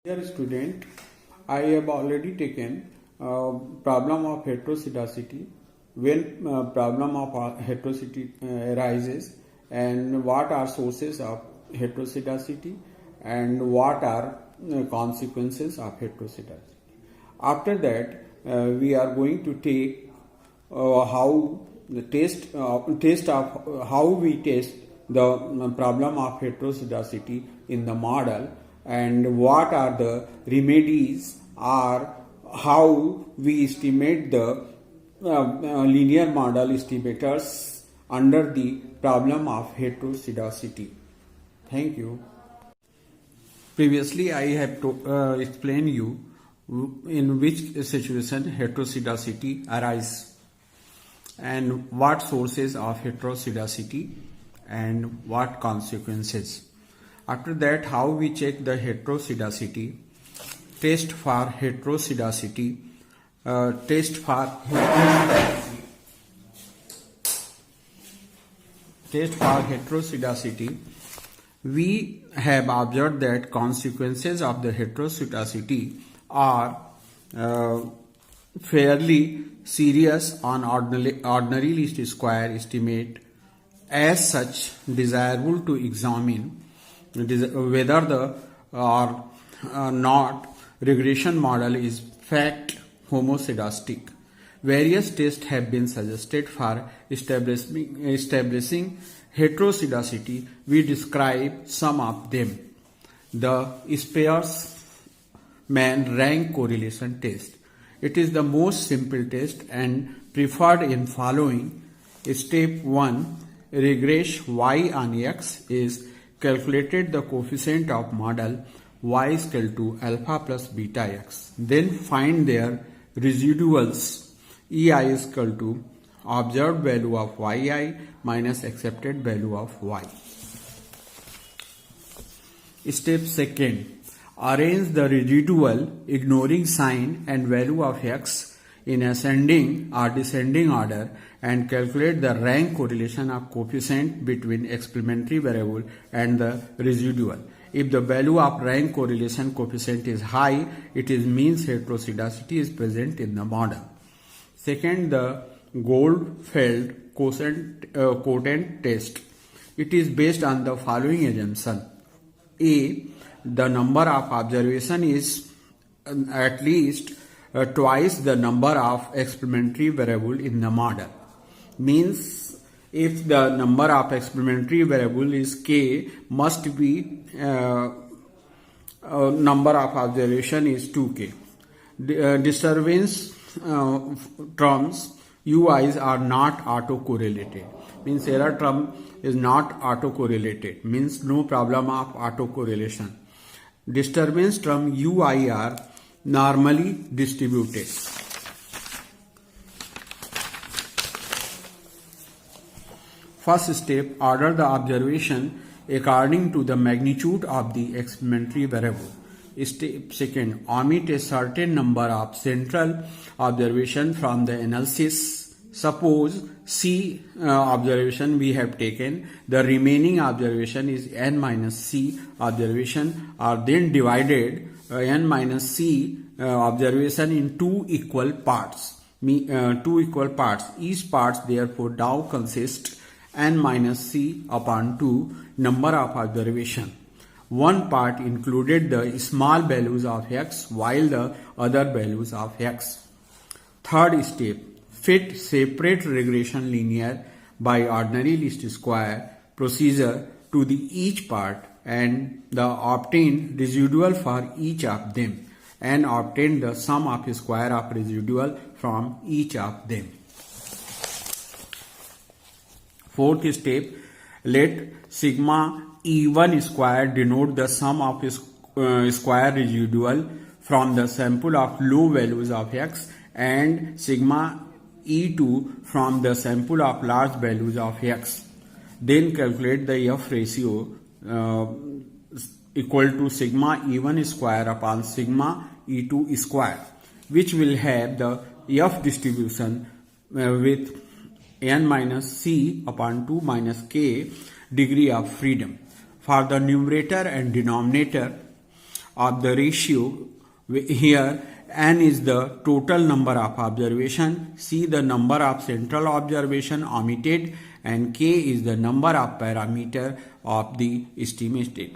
Dear student, I have already taken problem of heterosidicity. When problem of heterosidicity arises, and what are sources of heterosidicity, and what are consequences of heterosidicity. After that, we are going to take how the test of how we test the problem of heterosidicity in the model, and what are the remedies, or how we estimate the linear model estimators under the problem of heterosidicity. Thank you. Previously, I have to explain you in which situation heterosidicity arises and what sources of heterosidicity and what consequences. After that, how we check the heterosidicity, test for heterosidicity, we have observed that consequences of the heterosidicity are fairly serious on ordinary least square estimate. As such, desirable to examine whether the or not regression model is fact homoscedastic. Various tests have been suggested for establishing heterosidicity. We describe some of them. The Spearman rank correlation test. It is the most simple test and preferred in following. Step 1. Regress y on x is calculated the coefficient of model y is equal to alpha plus beta x. Then find their residuals. EI is equal to observed value of yi minus accepted value of y. Step 2. Arrange the residual ignoring sign and value of x in ascending or descending order and calculate the rank correlation of coefficient between experimental variable and the residual. If the value of rank correlation coefficient is high, it means heterosidicity is present in the model. Second, the Goldfeld quotient test. It is based on the following assumption. A. The number of observation is at least twice the number of experimental variable in the model. Means if the number of experimental variable is k, must be number of observation is 2k. Disturbance terms ui's are not autocorrelated. Means error term is not autocorrelated. Means no problem of autocorrelation. Disturbance term ui are normally distributed. First step, order the observation according to the magnitude of the experimental variable. Step 2, omit a certain number of central observation from the analysis. Suppose C observation we have taken, the remaining observation is n minus C observation, are then divided n minus C observation in two equal parts. Each part therefore now consists n minus C upon 2 number of observation. One part included the small values of x while the other values of x. Third step, fit separate regression linear by ordinary least square procedure to the each part and the obtain residual for each of them and obtain the sum of square of residual from each of them. Fourth step, let sigma E1 square denote the sum of square residual from the sample of low values of x and sigma E2 from the sample of large values of x. Then calculate the F ratio equal to sigma E1 square upon sigma E2 square, which will have the F distribution with n minus C upon 2 minus k degree of freedom. For the numerator and denominator, of the ratio. Here n is the total number of observation, c the number of central observation omitted, and k is the number of parameter of the estimated.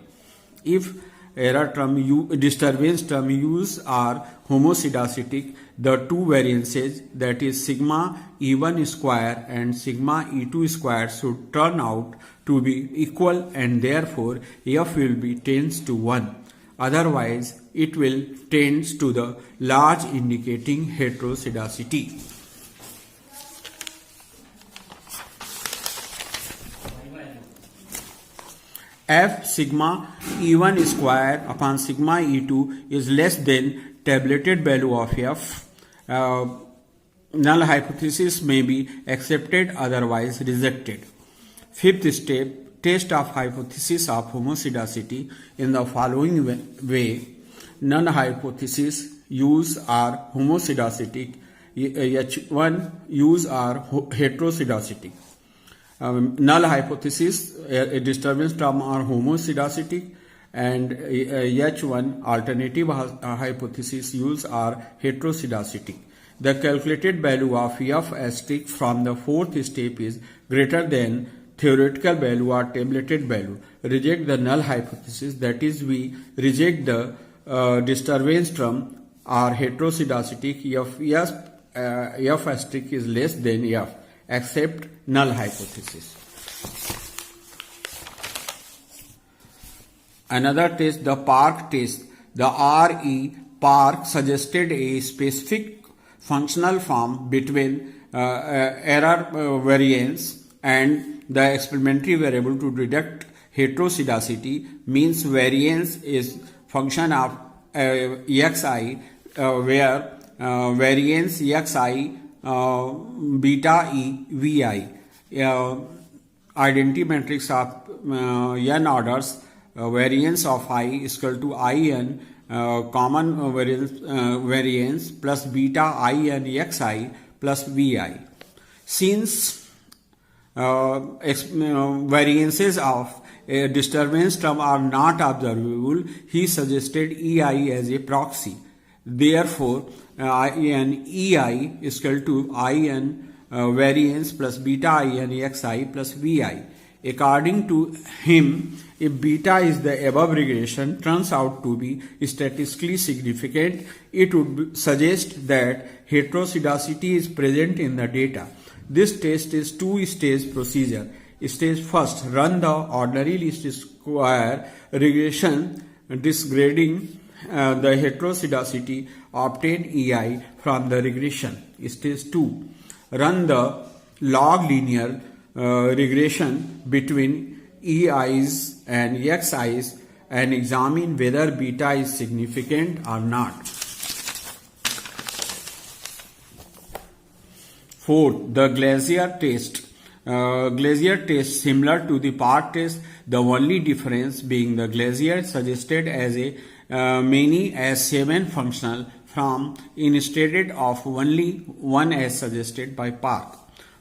If error term disturbance term used are homoscedastic, the two variances, that is sigma E1 square and sigma E2 square, should turn out to be equal, and therefore f will be tends to 1. Otherwise, it will tends to the large, indicating heteroscedasty. F sigma E1 square upon sigma E2 is less than tabulated value of f. Null hypothesis may be accepted, otherwise rejected. Fifth step, test of hypothesis of homoscedasty in the following way. Null hypothesis use are homoscedastic, H1 use are heteroscedastic. Null hypothesis, disturbance term are homoscedastic, and H1 alternative hypothesis use are heteroscedastic. The calculated value of f asterisk from the fourth step is greater than theoretical value or tabulated value. Reject the null hypothesis, that is, we reject the disturbance term are heteroscedastic if f asterisk is less than f. Accept null hypothesis. Another test, the Park test. The RE Park suggested a specific functional form between error variance and the experimental variable to deduct heteroscedasty. Means variance is function of xi, where variance xi beta e vi. Identity matrix of n orders, variance of I is equal to in common variance plus beta in xi plus vi. Since variances of a disturbance term are not observable, he suggested ei as a proxy. Therefore, in ei is equal to in variance plus beta in xi plus vi. According to him, if beta is the above regression turns out to be statistically significant, it would suggest that heteroscedasty is present in the data. This test is two-stage procedure. Stage first, run the ordinary least square regression disgrading the heteroscedasty, obtain ei from the regression. Stage 2, run the log linear regression between ei's and xi's and examine whether beta is significant or not. Fourth, the Glaser test. Glaser test similar to the Park test, the only difference being the Glaser suggested as a many as 7 functional form instead of only one as suggested by Park.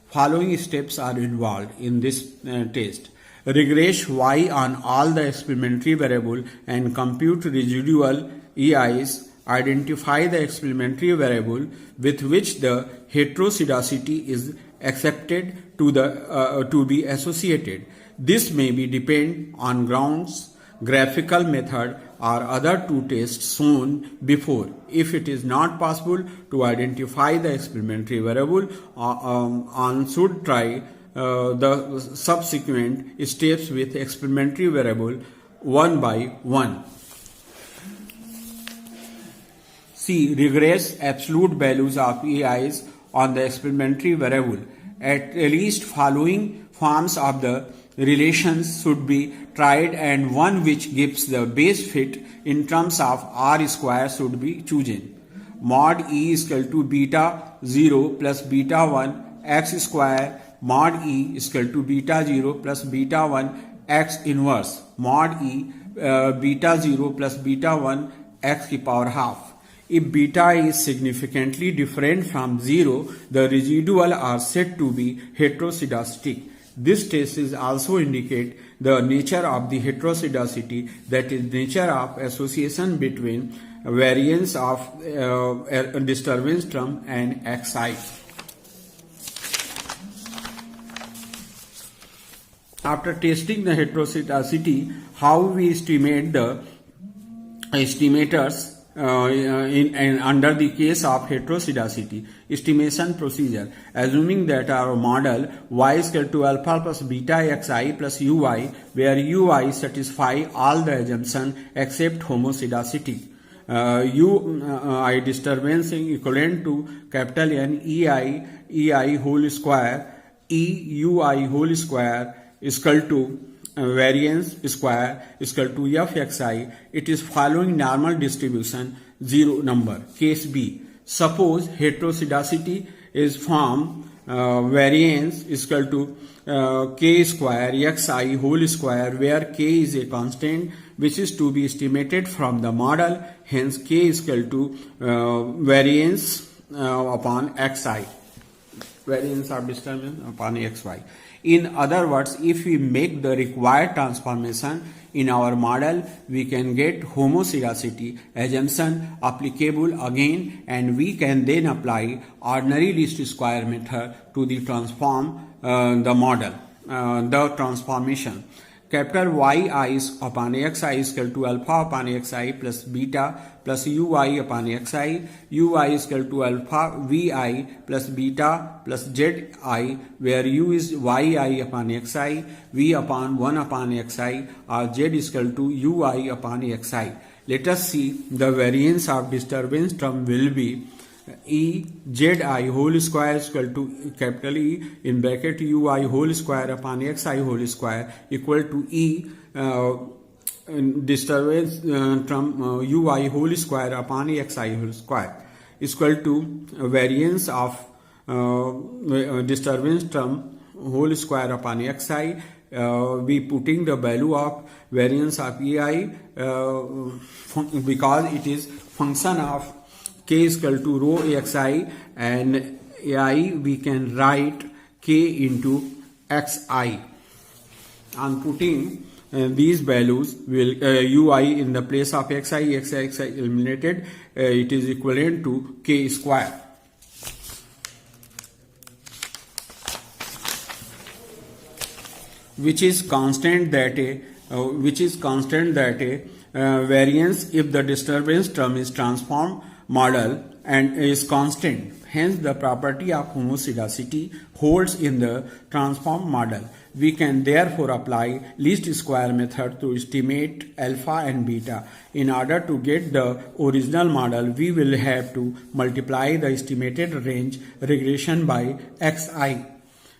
Following steps are involved in this test. Regress y on all the experimental variable and compute residual ei's. Identify the experimental variable with which the heteroscedasty is accepted to be associated. This may be depend on grounds, graphical method, or other two tests shown before. If it is not possible to identify the experimental variable, one should try the subsequent steps with experimental variable one by one. C. Regress absolute values of ei's on the experimental variable. At least following forms of the relations should be tried, and one which gives the base fit in terms of r square should be chosen. Mod e is equal to beta 0 plus beta 1 x square. Mod e is equal to beta 0 plus beta 1 x inverse. Mod e beta 0 plus beta 1 x to power half. If beta is significantly different from 0, the residual are said to be heteroscedastic. This test is also indicate the nature of the heterosidicity, that is nature of association between variance of disturbance term and xi. After testing the heterosidicity, how we estimate the estimators under the case of heterosidicity estimation procedure, assuming that our model y is equal to alpha plus beta xi plus ui, where ui satisfy all the assumptions except homozygosity. Ui disturbance equivalent to capital N ei whole square ui whole square is equal to variance square is equal to f xi. It is following normal distribution, zero number. Case B. Suppose heterosidicity is from variance is equal to k square xi whole square, where k is a constant which is to be estimated from the model. Hence k is equal to variance upon xi, variance of disturbance upon xy. In other words, if we make the required transformation in our model, we can get homozygosity assumption applicable again, and we can then apply ordinary least square method to the transform the model, the transformation. Capital yi is upon xi is equal to alpha upon xi plus beta plus ui upon xi. Ui is equal to alpha vi plus beta plus zi, where u is yi upon xi, v upon 1 upon xi, or z is equal to ui upon xi. Let us see the variance of disturbance term will be E zi whole square is equal to capital E in bracket ui whole square upon xi whole square equal to E disturbance term ui whole square upon xi whole square is equal to variance of disturbance term whole square upon xi. We putting the value of variance of ei because it is function of k is equal to rho xi, and ai we can write k into xi. On putting these values, will ui in the place of xi eliminated, it is equivalent to k square. Which is constant that a variance if the disturbance term is transformed model and is constant. Hence the property of homozygosity holds in the transformed model. We can therefore apply least square method to estimate alpha and beta. In order to get the original model, we will have to multiply the estimated range regression by xi.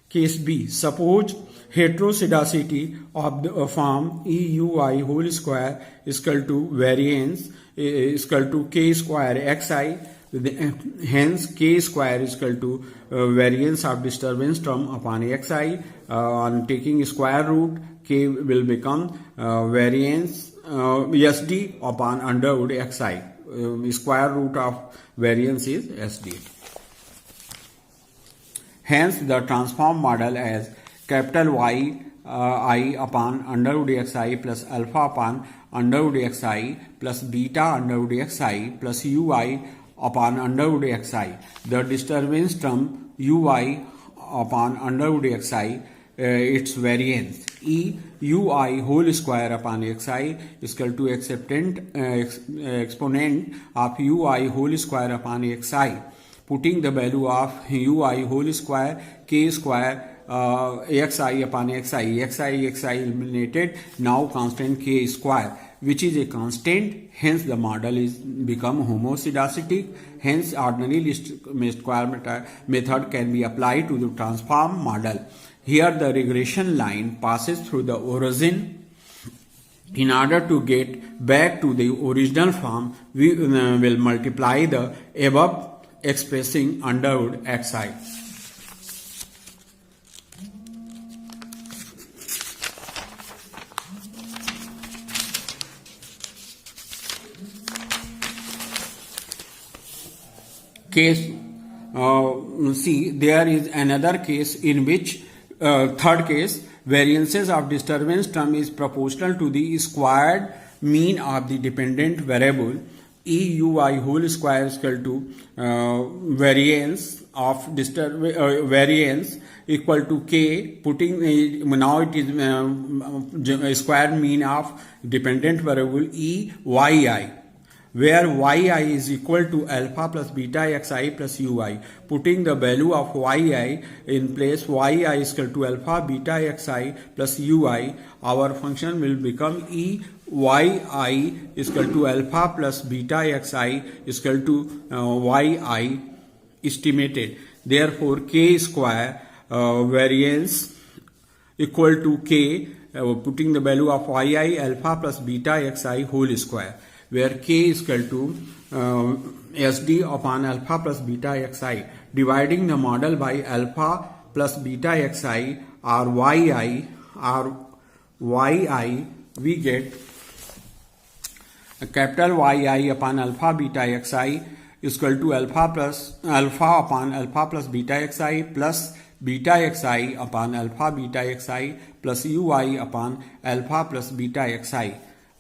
Case B. Suppose heterosidicity of the form EUI whole square is equal to variance is equal to k square xi. Hence k square is equal to variance of disturbance term upon xi. On taking square root, k will become variance sd upon under root xi. Square root of variance is sd. Hence the transform model as capital Y I upon under root xi plus alpha upon under root xi plus beta under root xi plus ui upon under root xi. The disturbance term ui upon under root xi, its variance e ui whole square upon xi is equal to exponent of ui whole square upon xi. Putting the value of ui whole square k square xi upon xi eliminated, now constant k square, which is a constant. Hence the model is become homozygotic. Hence ordinary least square method can be applied to the transform model. Here the regression line passes through the origin. In order to get back to the original form, we will multiply the above expressing under root xi. Case see, there is another case in which third case variances of disturbance term is proportional to the squared mean of the dependent variable. EUI whole square is equal to variance of variance equal to K, putting now it is square mean of dependent variable EYI, where yi is equal to alpha plus beta xi plus ui. Putting the value of yi in place, yi is equal to alpha beta xi plus ui, our function will become yi is equal to alpha plus beta xi is equal to yi estimated. Therefore, k square variance equal to k, putting the value of yi alpha plus beta xi whole square, where k is equal to SD upon alpha plus beta xi. Dividing the model by alpha plus beta xi or yi, we get a capital yi upon alpha beta xi is equal to alpha upon alpha plus beta xi plus beta xi upon alpha beta xi plus ui upon alpha plus beta xi.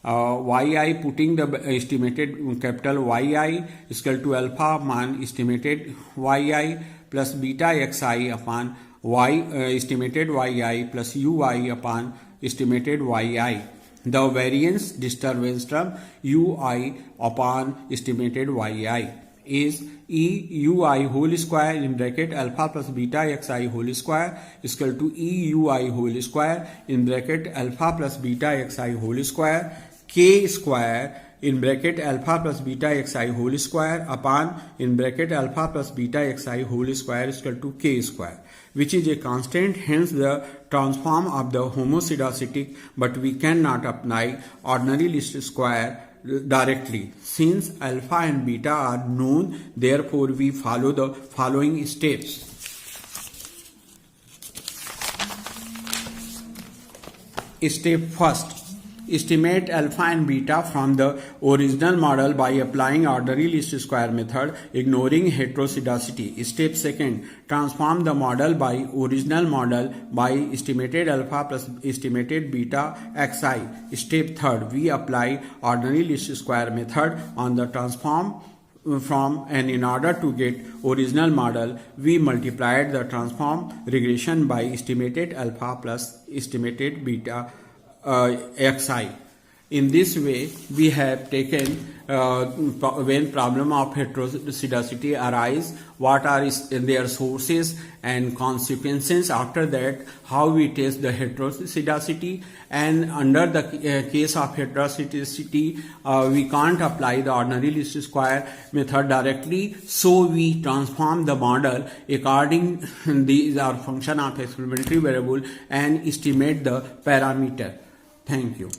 Yi, putting the estimated capital yi is equal to alpha upon estimated yi plus beta xi upon estimated yi plus ui upon estimated yi. The variance disturbance term ui upon estimated yi is EUI whole square in bracket alpha plus beta xi whole square is equal to EUI whole square in bracket alpha plus beta xi whole square, k square in bracket alpha plus beta xi whole square upon in bracket alpha plus beta xi whole square is equal to k square, which is a constant, hence the transform of the homoscedastic, but we cannot apply ordinary least square directly. Since alpha and beta are known, therefore we follow the following steps. Step first, estimate alpha and beta from the original model by applying ordinary least square method, ignoring heteroscedasty. Step second, transform the model by original model by estimated alpha plus estimated beta xi. Step third, we apply ordinary least square method on the transform from, and in order to get original model, we multiplied the transform regression by estimated alpha plus estimated beta xi. In this way, we have taken when problem of heteroscedasty arise, what are their sources and consequences. After that, how we test the heteroscedasty, and under the case of heteroscedasty, we can't apply the ordinary least square method directly, so we transform the model according these are function of experimental variable and estimate the parameter. Thank you.